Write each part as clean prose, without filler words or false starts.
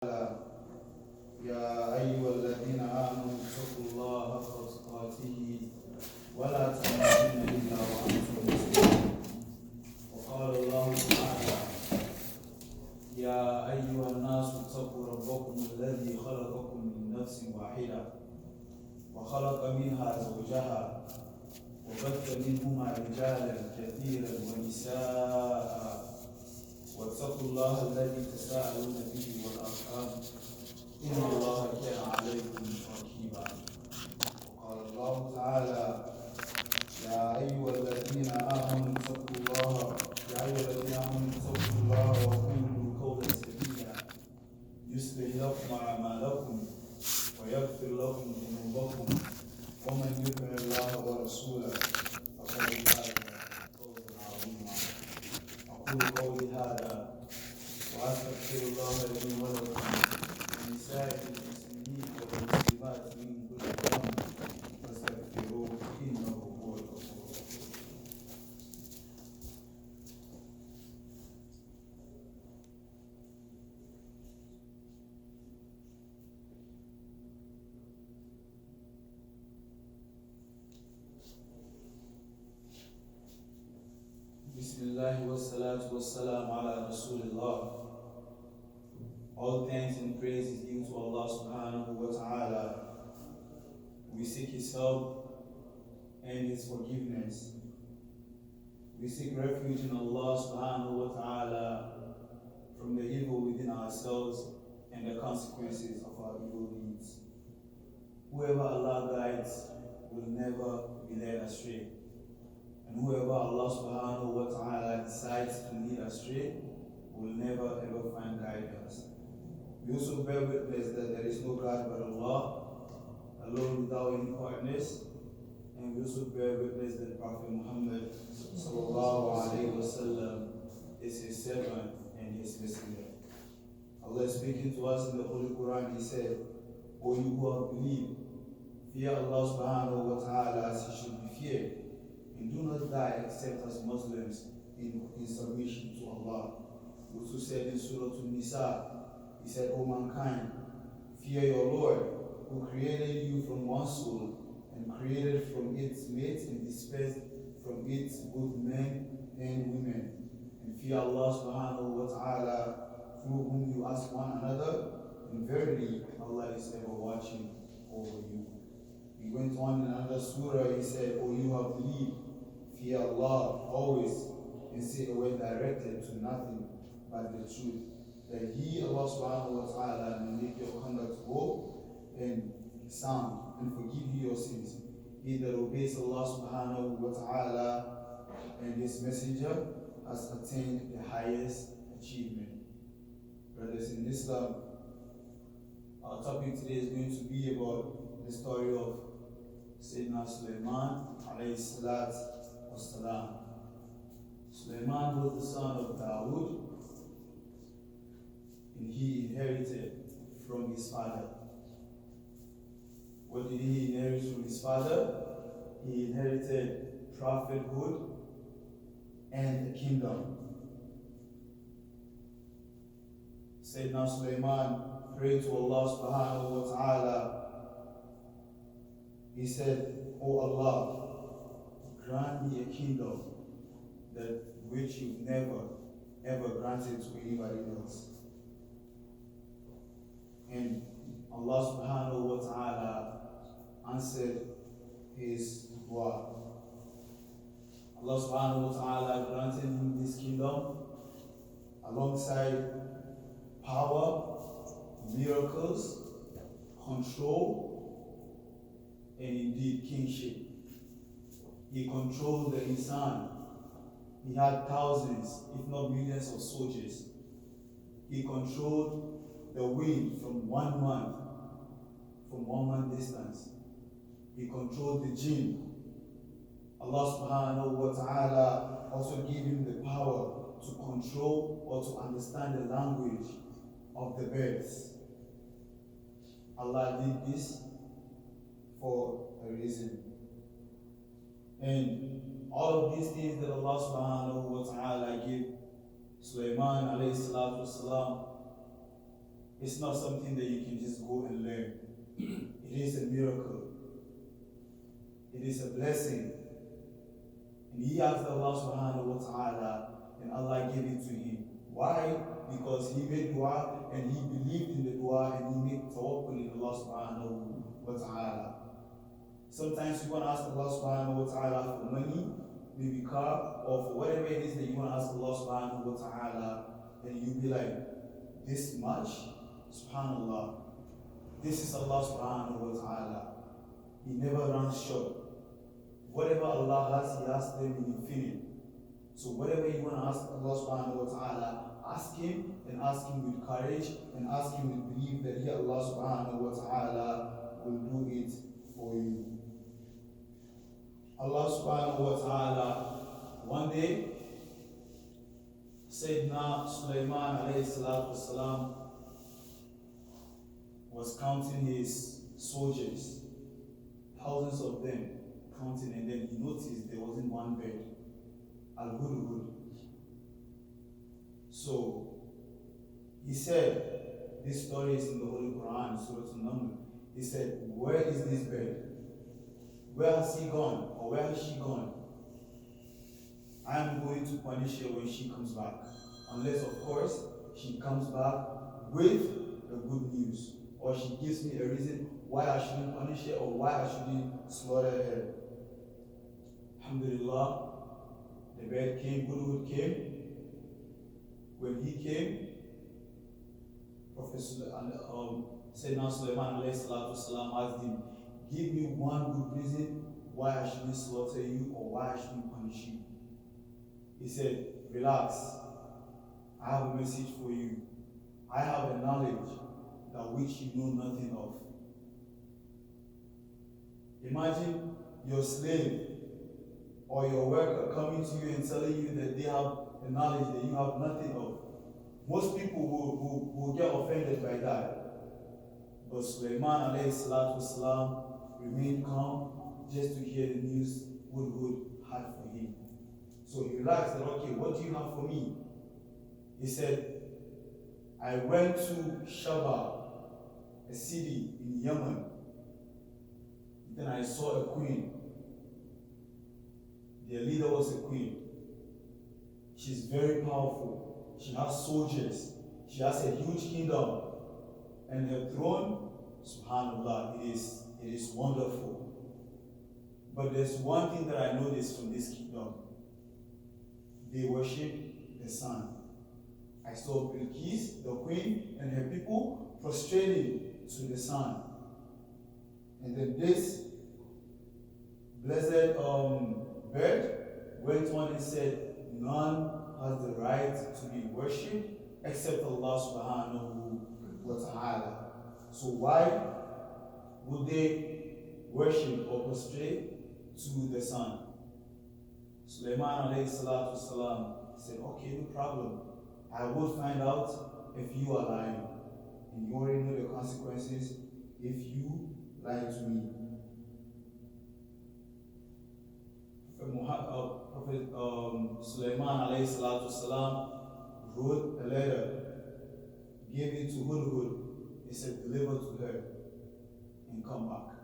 يا أيها الذين آمنوا اتقوا الله حق تقاته ولا تموتن إلا وأنتم مسلمون. وقال الله تعالى: يا أيها الناس اتقوا ربكم الذي خلقكم من نفس واحدة وخلق منها زوجها وبث منهما رجالا كثيرا ونساء واتقوا الله الذي تساءلون به والأرحام إن الله كان عليكم رقيبا. وقال الله تعالى: يا أيها الذين آمنوا اتقوا الله وقولوا قولا سديدا يصلح لكم أعمالكم ويغفر لكم ذنوبكم ومن يطع الله ورسوله فقد فاز فوزا عظيما. أقول قولي هذا وأستغفر الله لي ولكم ولسائر المسلمين والمسلمات من كل ذنب فاستغفروه إنه هو الغفور الرحيم. بسم الله والصلاة والسلام على رسول الله. All thanks and praise is due to Allah subhanahu wa ta'ala. We seek His help and His forgiveness. We seek refuge in Allah subhanahu wa ta'ala from the evil within ourselves and the consequences of our evil deeds. Whoever Allah guides will never be led astray. And whoever Allah subhanahu wa ta'ala decides to lead astray will never ever find guidance. We also bear witness that there is no God but Allah, alone without any partners. And we also bear witness that Prophet Muhammad sallallahu alayhi wa sallam is his servant and his messenger. Allah is speaking to us in the Holy Quran. He said, O you who have believed, fear Allah subhanahu wa ta'ala as He should be feared, and do not die except as Muslims in submission to Allah. We also said in Surah An-Nisa, He said, O mankind, fear your Lord, who created you from one soul, and created from its mates and dispersed from its both men and women. And fear Allah subhanahu wa ta'ala, through whom you ask one another, and verily Allah is ever watching over you. He went on in another surah, he said, O you have believed, fear Allah always, and say a word directed to nothing but the truth, that He, Allah subhanahu wa ta'ala, may make your conduct whole and sound and forgive you your sins. He that obeys Allah subhanahu wa ta'ala and His messenger has attained the highest achievement. Brothers in Islam, our topic today is going to be about the story of Sayyidina Sulaiman alayhi salat wassalam. Sulaiman was the son of Dawood, and he inherited from his father. What did he inherit from his father? He inherited prophethood and the kingdom. Sayyidina Sulaiman prayed to Allah subhanahu wa ta'ala. He said, O Allah, grant me a kingdom that which you've never ever granted to anybody else. And Allah subhanahu wa ta'ala answered his dua. Allah subhanahu wa ta'ala granted him this kingdom alongside power, miracles, control, and indeed kingship. He controlled the insan. He had thousands, if not millions of soldiers. He controlled the wind from 1 month, from 1 month distance. He controlled the jinn. Allah subhanahu wa ta'ala also gave him the power to control or to understand the language of the birds. Allah did this for a reason. And all of these things that Allah subhanahu wa ta'ala gave Sulaiman alayhi salatu wasalam It's not something that you can just go and learn. It is a miracle. It is a blessing. And he asked Allah subhanahu wa ta'ala, and Allah gave it to him. Why? Because he made dua and he believed in the dua and he made tawakkul in Allah subhanahu wa ta'ala. Sometimes you want to ask Allah subhanahu wa ta'ala for money, maybe car, or for whatever it is that you want to ask Allah subhanahu wa ta'ala, and you be like, this much? Subhanallah. This is Allah subhanahu wa ta'ala. He never runs short. Whatever Allah has, He has them in infinite. So whatever you want to ask Allah subhanahu wa ta'ala, ask Him, and ask Him with courage, and ask Him with belief that He, Allah subhanahu wa ta'ala, will do it for you. Allah subhanahu wa ta'ala, one day, Sayyidina Sulaiman alayhi salatu wasalam was counting his soldiers, thousands of them, counting, and then he noticed there wasn't one bird. Al-Hudhud. So he said, this story is in the Holy Quran, Surah An-Naml. He said, where is this bird? Where has he gone? Or where has she gone? I am going to punish her when she comes back. Unless, of course, she comes back with the good news. Or she gives me a reason why I shouldn't punish her or why I shouldn't slaughter her. Alhamdulillah, the bird came, Hudhud came. When he came, Prophet Sayyidina Sulaiman alayhi salatu wasalam asked him, give me one good reason why I shouldn't slaughter you or why I shouldn't punish you. He said, relax, I have a message for you. I have a knowledge that which you know nothing of. Imagine your slave or your worker coming to you and telling you that they have a knowledge that you have nothing of. Most people will get offended by that. But Sulaiman alayhi salatu wasalam remained calm just to hear the news Hudhud had for him. So he relaxed and, okay, what do you have for me? He said, I went to Shaba, a city in Yemen. Then I saw a queen. Their leader was a queen. She's very powerful. She has soldiers. She has a huge kingdom. And her throne, subhanallah, it is wonderful. But there's one thing that I noticed from this kingdom. They worship the sun. I saw Bilqis, the queen, and her people prostrating to the sun. And then this blessed bird went on and said, none has the right to be worshipped except Allah subhanahu wa ta'ala. So why would they worship or prostrate to the sun? Sulaiman alayhi salatu wasalam said, okay, no problem. I will find out if you are lying. And you already know the consequences if you lie to me. Prophet Sulaiman alayhi salatu wasalam wrote a letter, gave it to Hudhud. He said, deliver to her and come back.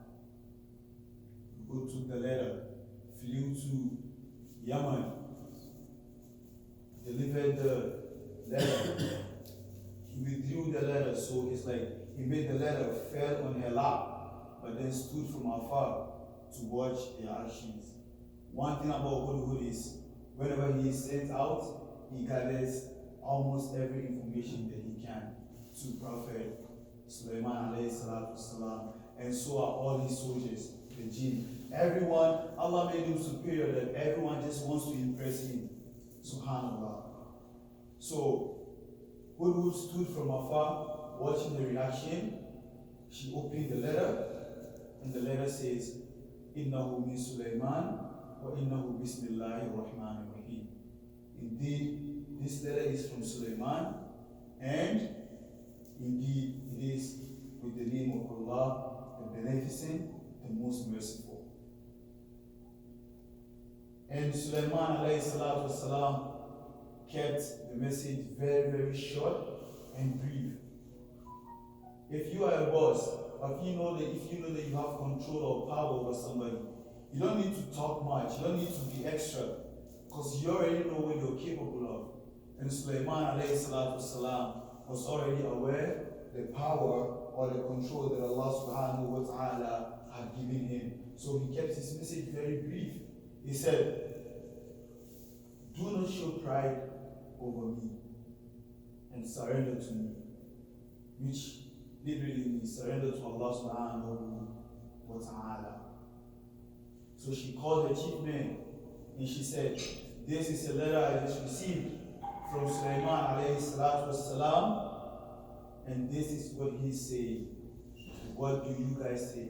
Hudhud took the letter, flew to Yemen, delivered the letter. He withdrew the letter, so it's like he made the letter fell on her lap, but then stood from afar to watch their actions. One thing about Hudhud is, whenever he is sent out, he gathers almost every information that he can to Prophet Sulaiman alayhi salatu wasalam, and so are all his soldiers, the jinn. Everyone, Allah made him superior that everyone just wants to impress him. Subhanallah. So, Hudhud stood from afar, watching the reaction. She opened the letter, and the letter says, Innahu min Sulaiman, wa innahu bismillahir rahmanir rahim. Indeed, this letter is from Sulaiman, and indeed it is with the name of Allah, the Beneficent, the Most Merciful. And Sulaiman alayhi salatu wasalam kept the message very, very short and brief. If you are a boss, or if you know that you have control or power over somebody, you don't need to talk much. You don't need to be extra, because you already know what you're capable of. And Sulaiman alayhi salatu wasalam was already aware the power or the control that Allah subhanahu wa ta'ala had given him. So he kept his message very brief. He said, do not show pride over me and surrender to me, which literally means surrender to Allah subhanahu wa ta'ala. So she called her chief man and she said, this is a letter I just received from Sulaiman alayhi salatu wasalam, and this is what he's saying. What do you guys say?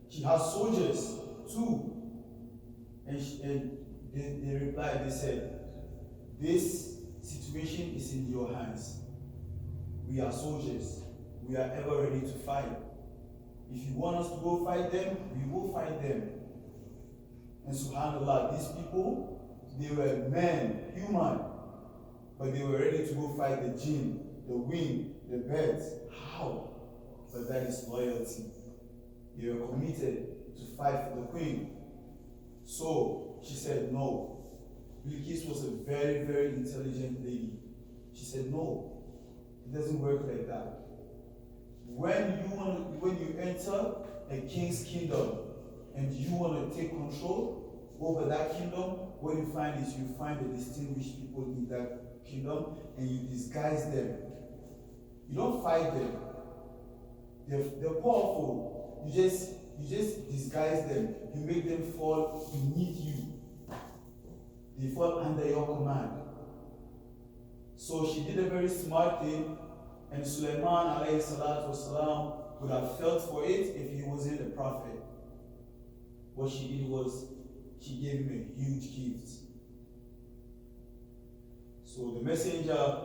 She has soldiers too. And they replied, they said, this situation is in your hands. We are soldiers. We are ever ready to fight. If you want us to go fight them, we will fight them. And subhanAllah, these people, they were men, human, but they were ready to go fight the jinn, the wind, the birds. How? But that is loyalty. They were committed to fight for the queen. So she said no. Bilqis was a very, very intelligent lady. She said no, it doesn't work like that. When you enter a king's kingdom and you want to take control over that kingdom, what you find is you find the distinguished people in that kingdom and you disguise them. You don't fight them. They're powerful. You just disguise them. You make them fall beneath you. They fall under your command. So she did a very smart thing, and Sulaiman alayhi salatu wasalam would have felt for it if he wasn't a prophet. What she did was she gave him a huge gift. So the messenger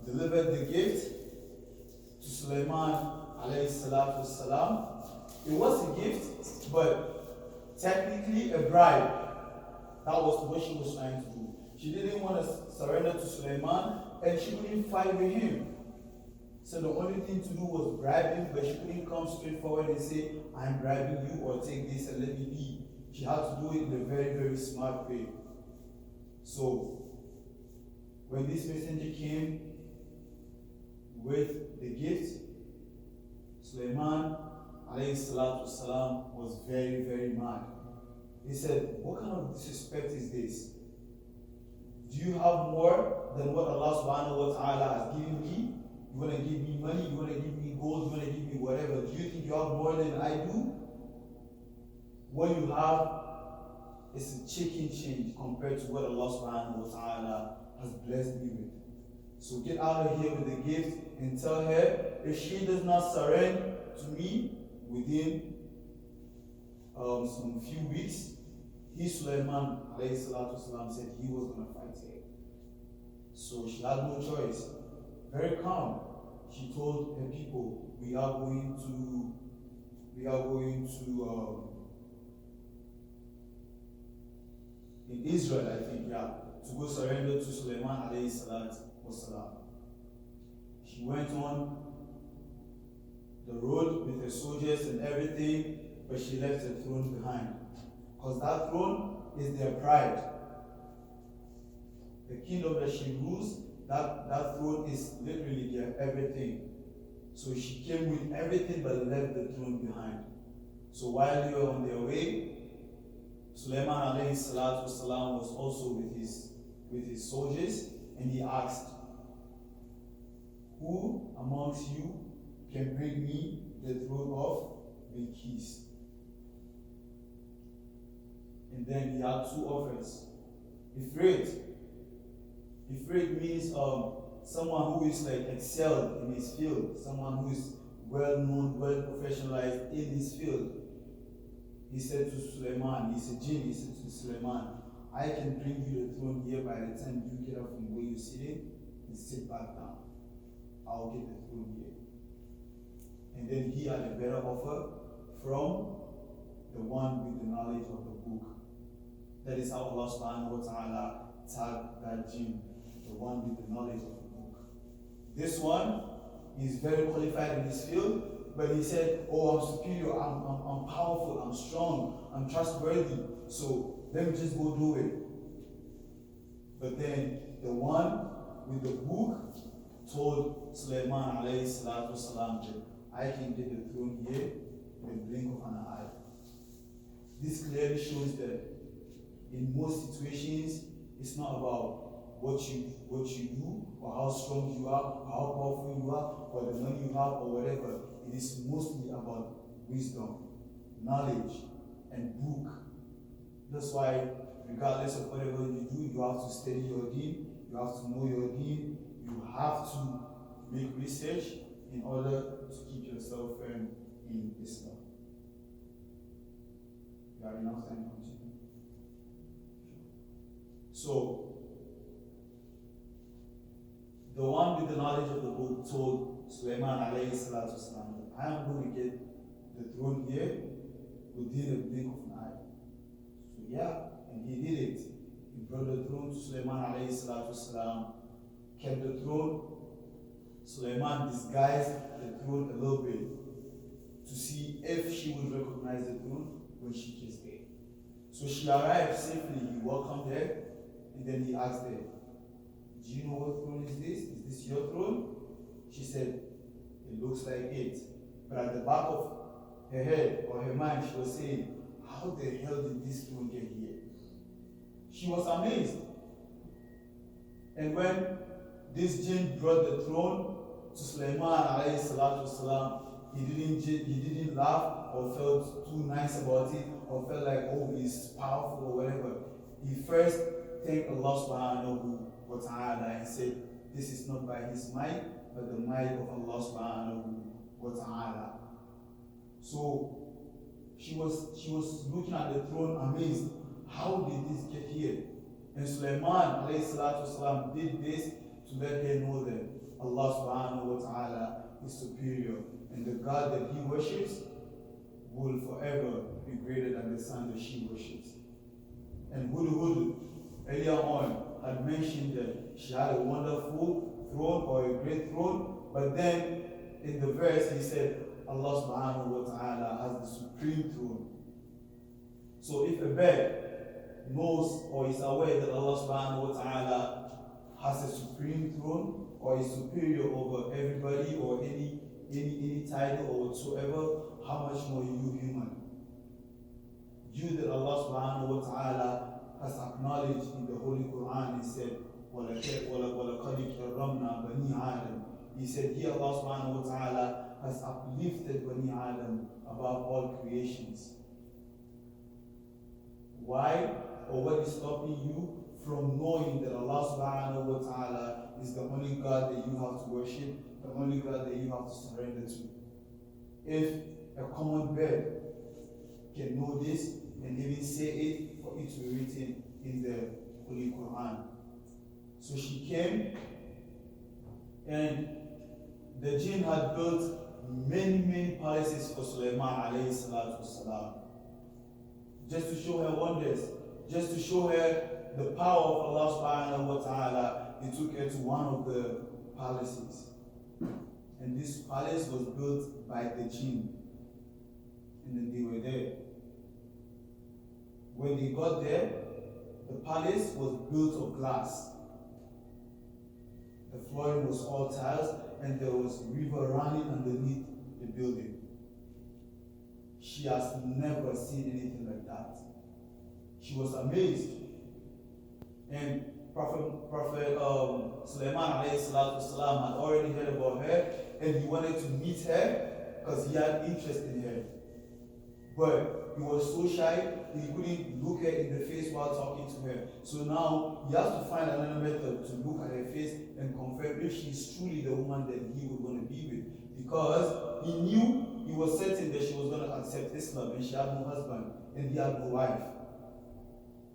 delivered the gift to Sulaiman alayhi salatu wasalam. It was a gift, but technically a bribe. That was what she was trying to do. She didn't want to surrender to Sulaiman, and she couldn't fight with him. So the only thing to do was bribe him, but she couldn't come straight forward and say, I'm bribing you, or take this and let me be. She had to do it in a very, very smart way. So when this messenger came with the gift, Sulaiman alayhi salatu wasalam was very, very mad. He said, what kind of disrespect is this? Do you have more than what Allah subhanahu wa ta'ala has given me? You want to give me money? You want to give me gold? You want to give me whatever? Do you think you have more than I do? What you have is a chicken change compared to what Allah subhanahu wa ta'ala has blessed me with. So get out of here with the gift and tell her, if she does not surrender to me within some few weeks, Sulaiman alayhi salatu wasalam said he was going to fight her. So she had no choice. Very calm, she told her people, we are going to in Israel, I think, to go surrender to Sulaiman alayhi salatu wasalam. She went on the road with her soldiers and everything, but she left her throne behind. Because that throne is their pride. The kingdom that she rules, that throne is literally their everything. So she came with everything but left the throne behind. So while they were on their way, Sulaiman alayhi salatu wasalam was also with his soldiers, and he asked, who amongst you can bring me the throne of Bilqis? And then he had two offers. Ifrit means someone who is like excelled in his field, someone who is well known, well professionalized in his field. He said to Sulaiman, he's a jinn, he said to Sulaiman, I can bring you the throne here by the time you get up from where you're sitting and sit back down. I'll get the throne here. And then he had a better offer from the one with the knowledge of the book. That is how Allah subhanahu wa ta'ala tagged that jinn, the one with the knowledge of the book. This one He's very qualified in his field, but he said, oh, I'm superior, I'm powerful, I'm strong, I'm trustworthy, so let me just go do it. But then the one with the book told Sulaiman alayhi salatu wasalam that I can get the throne here in the blink of an eye. This clearly shows that in most situations, it's not about what you do, or how strong you are, or how powerful you are, or the money you have, or whatever. It is mostly about wisdom, knowledge, and book. That's why, regardless of whatever you do, you have to study your deen, you have to know your deen, you have to make research in order to keep yourself firm in Islam. You have enough time to continue? So, the one with the knowledge of the book told Sulaiman alayhi salatu wasalam that I am going to get the throne here within a blink of an eye. So yeah, and he did it. He brought the throne to Sulaiman alayhi salatu wasalam, kept the throne. Sulaiman disguised the throne a little bit to see if she would recognize the throne when she gets there. So she arrived safely, he welcomed her, and then he asked her, do you know what throne is this? Is this your throne? She said, it looks like it. But at the back of her head or her mind, she was saying, how the hell did this throne get here? She was amazed. And when this jinn brought the throne to Sulaiman alayhi salatu wasalam, he didn't laugh or felt too nice about it or felt like, oh, he's powerful or whatever. He first thanked Allah subhanahu wa ta'ala and said, this is not by his might, but the might of Allah subhanahu wa ta'ala. So she was looking at the throne amazed. How did this get here? And Sulaiman alayhi salatu wasalam did this to let her know that Allah subhanahu wa ta'ala is superior, and the God that he worships will forever be greater than the son that she worships. And Hutba earlier on had mentioned that she had a wonderful throne or a great throne, but then in the verse he said Allah subhanahu wa ta'ala has the supreme throne. So if a bird knows or is aware that Allah subhanahu wa ta'ala has a supreme throne or is superior over everybody or any title or whatsoever, how much more you human? You that Allah subhanahu wa ta'ala has acknowledged in the Holy Quran and said, وَلَقَدْ كَرَّمْنَا بَنِي آدَمَ. He said, here Allah subhanahu wa ta'ala has uplifted Bani Adam above all creations. Why? Or what is stopping you from knowing that Allah subhanahu wa ta'ala is the only God that you have to worship, the only God that you have to surrender to? If a common bird can know this and even say it for it to be written in the Holy Quran. So she came, and the jinn had built many palaces for Sulaiman alayhi salatu wasalam, just to show her wonders, just to show her the power of Allah subhanahu wa ta'ala. He took her to one of the palaces, and this palace was built by the jinn, and then they were there. When they got there, the palace was built of glass. The flooring was all tiles, and there was a river running underneath the building. She has never seen anything like that. She was amazed. And Prophet Sulaiman alayhi salatu wasalam had already heard about her, and he wanted to meet her because he had interest in her. But he was so shy, he couldn't look her in the face while talking to her. So now he has to find another method to look at her face and confirm if she is truly the woman that he was going to be with. Because he knew, he was certain that she was going to accept Islam, and she had no husband and he had no wife.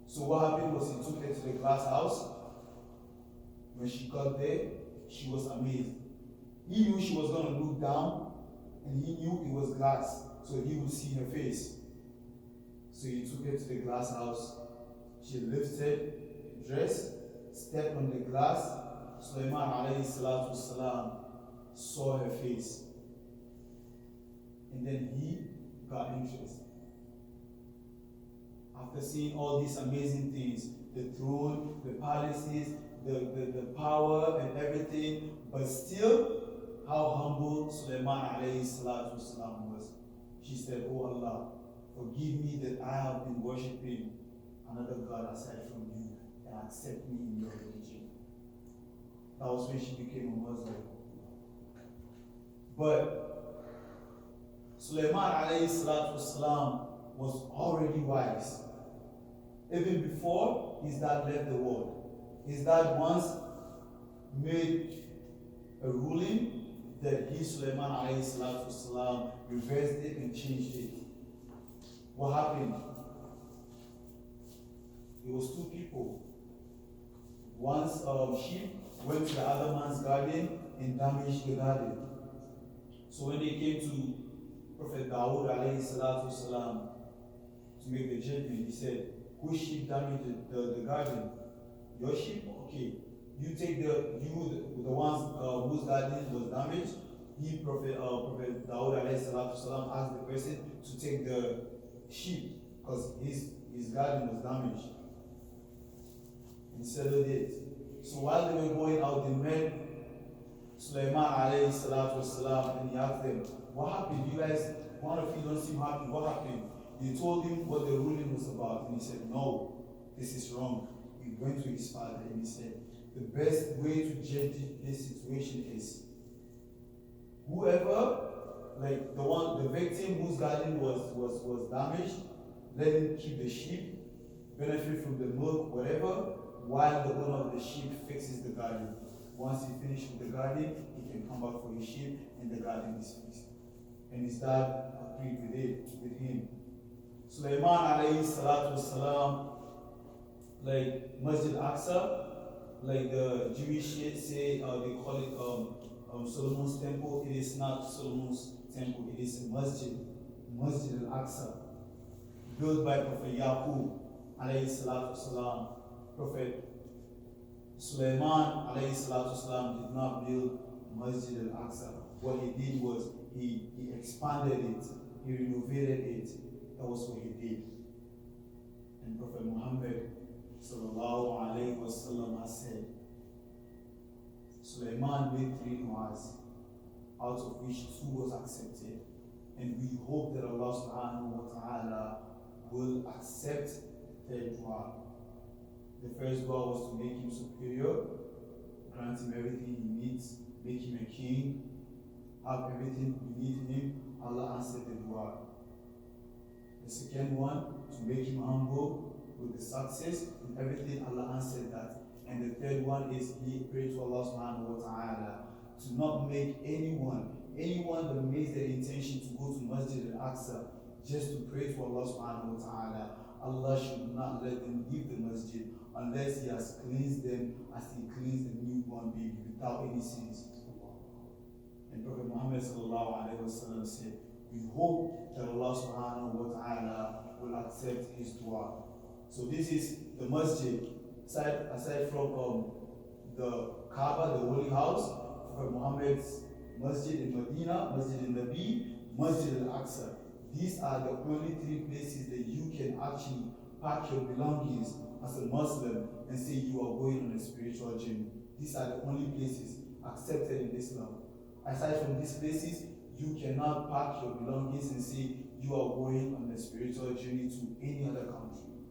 So what happened was he took her to the glass house. When she got there, she was amazed. He knew she was going to look down, and he knew it was glass, so he would see her face. So he took her to the glass house. She lifted her dress, stepped on the glass. Sulaiman alayhi salatu wasalam saw her face. And then he got interested. After seeing all these amazing things, the throne, the palaces, the power and everything, but still, how humble Sulaiman alayhi salatu wasalam was. She said, "Oh Allah, forgive me that I have been worshipping another God aside from you, and accept me in your religion." That was when she became a Muslim. But Sulaiman alayhi salatu wasalam was already wise. Even before his dad left the world. His dad once made a ruling that he, Sulaiman alayhi salatu wasalam, reversed it and changed it. What happened? It was two people. One's sheep went to the other man's garden and damaged the garden. So when they came to Prophet Dawood alayhi salatu wasalam to make the judgment, he said, "Whose sheep damaged the garden? Your sheep? Okay. You take the ones whose garden was damaged." Prophet Dawood alayhi salatu wasalam asked the person to take the sheep because his garden was damaged. And settled it. So while they were going out, they met Sulaiman alayhi salatu wasalam, and he asked them, "What happened? You guys, one of you don't seem happy. What happened?" They told him what the ruling was about, and he said, "No, this is wrong." He went to his father and he said, "The best way to judge this situation is whoever, like the victim whose garden was damaged, let him keep the sheep, benefit from the milk, whatever, while the owner of the sheep fixes the garden. Once he finishes with the garden, he can come back for his sheep, and the garden is fixed." And his dad agreed with him. Sulaiman alayhi salatu wasalam, like Masjid Aqsa, like the Jewish say, they call it Solomon's temple. It is not Solomon's temple, it is a masjid, Masjid al-Aqsa, built by Prophet Yaqub alayhi salatu wasalam. Prophet Sulaiman alayhi salatu wasalam did not build Masjid al-Aqsa. What he did was he expanded it, he renovated it. That was what he did. And Prophet Muhammad sallallahu alayhi wasallam has said, Sulaiman made 3 du'as, out of which 2 was accepted. And we hope that Allah subhanahu wa ta'ala will accept the 3rd dua. The first dua was to make him superior, grant him everything he needs, make him a king, have everything beneath him. Allah answered the dua. The second one, to make him humble with the success and everything, Allah answered that. And the third one is he prayed to Allah subhanahu wa ta'ala to not make anyone that makes the intention to go to Masjid al-Aqsa just to pray to Allah subhanahu wa ta'ala, Allah should not let them leave the masjid unless he has cleansed them as he cleansed a newborn baby without any sins. And Prophet Muhammad sallallahu alayhi wa sallam said, we hope that Allah subhanahu wa ta'ala will accept his dua. So this is the masjid. Aside from the Kaaba, the holy house, Prophet Muhammad's masjid in Medina, Masjid al-Nabi, Masjid al-Aqsa. These are the only 3 places that you can actually pack your belongings as a Muslim and say you are going on a spiritual journey. These are the only places accepted in Islam. Aside from these places, you cannot pack your belongings and say you are going on a spiritual journey to any other country.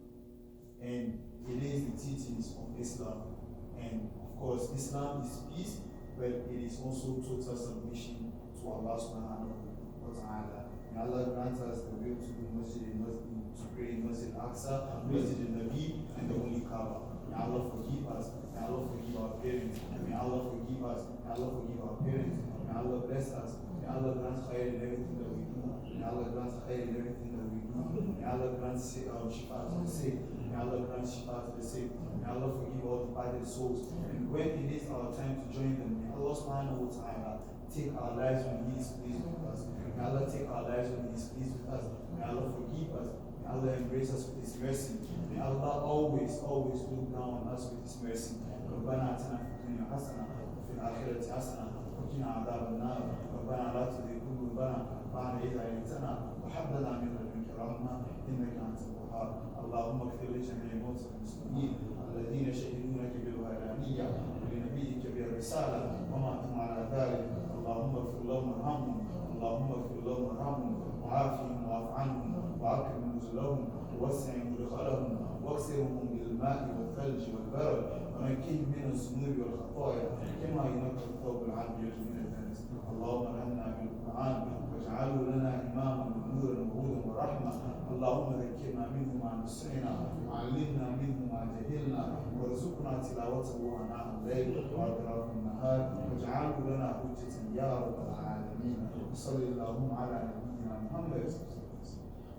And it is the teachings of Islam. And of course, Islam is peace, but it is also total submission to Allah subhanahu wa ta'ala. May Allah grant us the will to do to pray in Masjid Aqsa, Masjid al-Nabi, and the Holy Kaaba. May Allah forgive us. May Allah forgive our parents. May Allah forgive us. May Allah forgive our parents. May Allah bless us. May Allah grant khair in everything that we do. May Allah grant khair in everything that we do. May Allah grant shifa to the sick. May Allah grant shifa to the sick. May Allah forgive all departed souls. And when it is our time to join them, may Allah subhanahu wa ta'ala take our lives when He is pleased with us. May Allah take our lives when He is pleased with us. May Allah forgive us. May Allah embrace us with His mercy. May Allah always look down on us with His mercy. ربنا آتنا في الدنيا حسنة وفي الآخرة حسنة وقنا عذاب النار. ربنا لا تزغ قلوبنا بعد إذ هديتنا وهب لنا من لدنك رحمة إنك أنت الوهاب. اللهم اغفر لجميع موتى المسلمين الذين شهدوا لك بالوحدانية ولنبيك بالرسالة وماتوا على ذلك. اللهم اغفر لهم وارحمهم، اللهم اغفر لهم وارحمهم وعافهم واعف عنهم واكرم نزلهم ووسع مدخلهم واغسلهم بالماء والثلج والبرد ونقهم من الذنوب والخطايا كما ينقى الثوب العبد من الدنس. اللهم ارحمنا بالقران واجعله لنا اماما ونورا وهدى ورحمه. اللهم ذكرنا منه ما نسينا وعلمنا منه ما جهلنا وارزقنا تلاوته اناء الليل واطراف النهار واجعله لنا حجه يا رب العالمين. وصل اللهم على نبينا محمد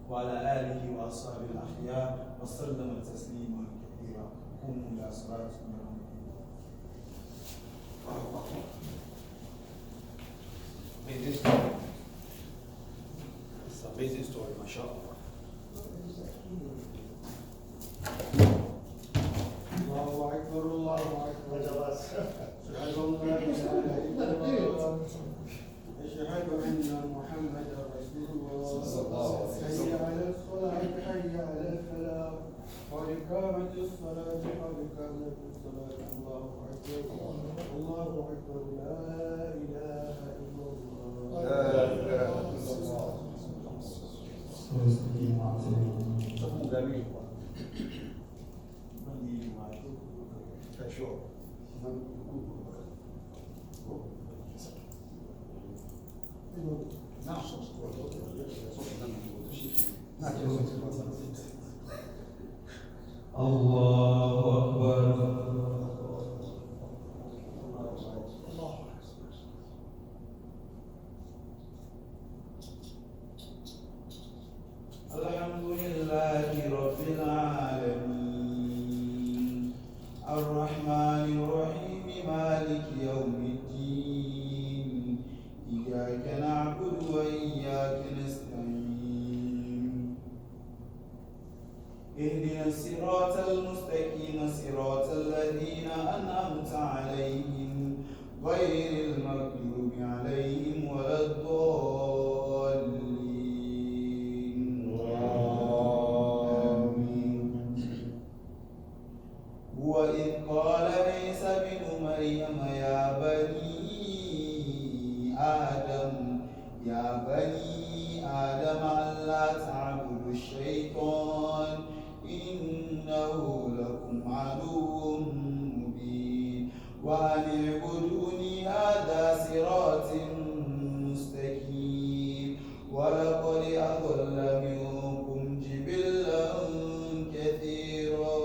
وعلى آله وأصحابه الأخيار وسلم تسليما كثيرا. قوموا إلى صلاتكم يرحمكم الله. It's an amazing story, mashallah. Allahu Akbar, Allahu Akbar. Ashhadu an la ilaha illallah. Ashhadu anna Muhammadan Rasulullah. Hayya ala as-salat, hayya ala al-falah. Qad qamat as-salat, qad qamat as-salat. Allahu Akbar, Allahu Akbar. La ilaha illallah. لا إله إلا الله. الله أكبر. الحمد لله رب العالمين الرحمن الرحيم مالك يوم الدين إياك نعبد وإياك نستعين اهدنا الصراط المستقيم صراط الذين أنعمت عليهم غير المغضوب عليهم ولا الضالين. وإذ قال عيسى ابن مريم يا بني آدم ألا تعبدوا الشيطان إنه لكم عدو مبين وأن اعبدوني هذا صراط مستقيم. ولقد أضل منكم جبلا كثيرا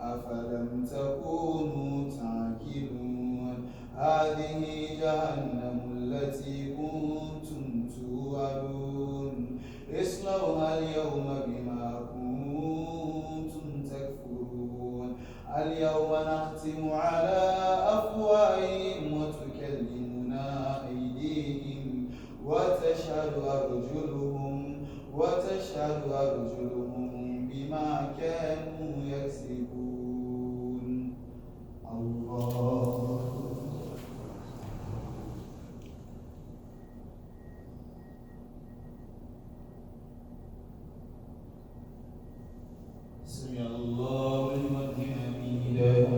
أفلم تكونوا تعقلون. هذه جهنم التي كنتم توعدون اصلوها اليوم بما كنتم تكفرون. اليوم نختم على أفواههم وتكلمنا أيديهم وتشهد أرجلهم بما كانوا يكسبون. الله سمع الله لمن حمده.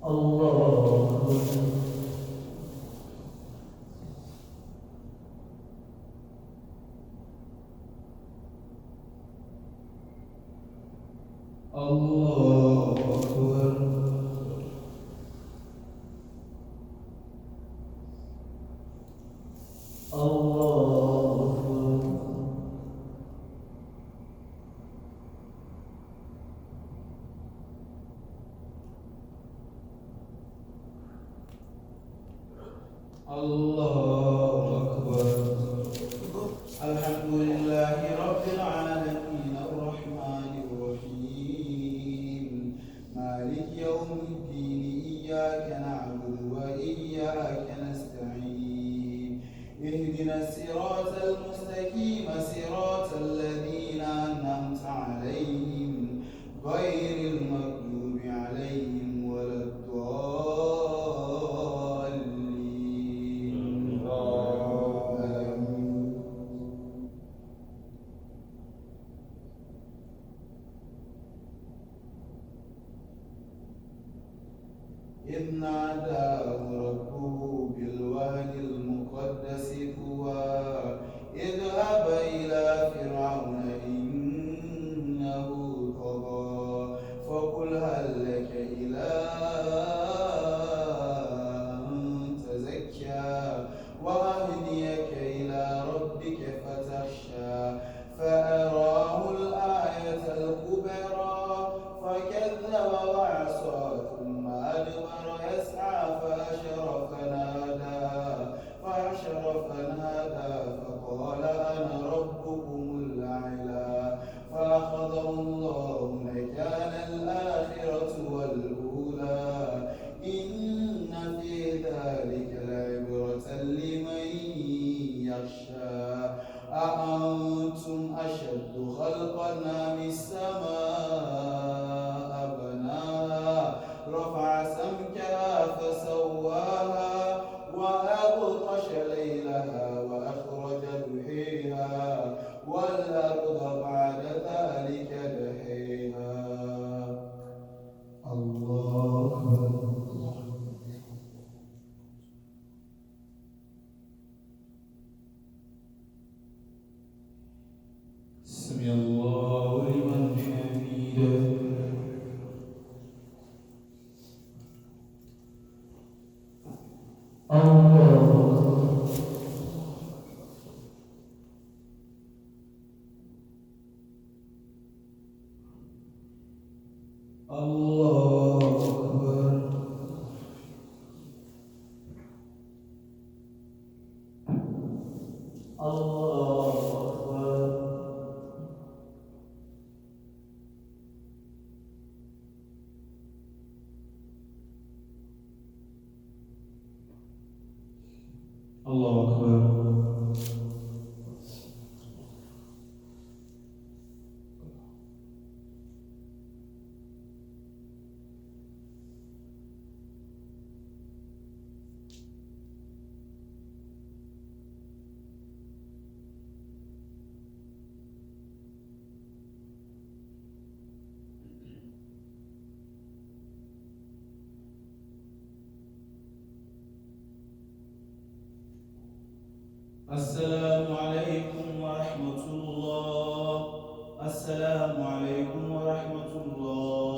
الله الله أكبر. الله أكبر. الحمد لله رب العالمين الرحمن الرحيم مالك يوم الدين إياك نعبد وإياك نستعين اهدنا الصراط المستقيم صراط الذين أنعمت عليهم غير المغضوب عليهم الله أكبر. الله أكبر. السلام عليكم ورحمة الله. السلام عليكم ورحمة الله.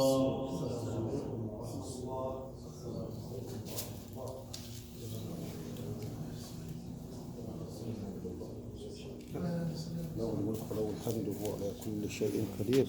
له الملك وله الحمد وهو على كل شيء قدير.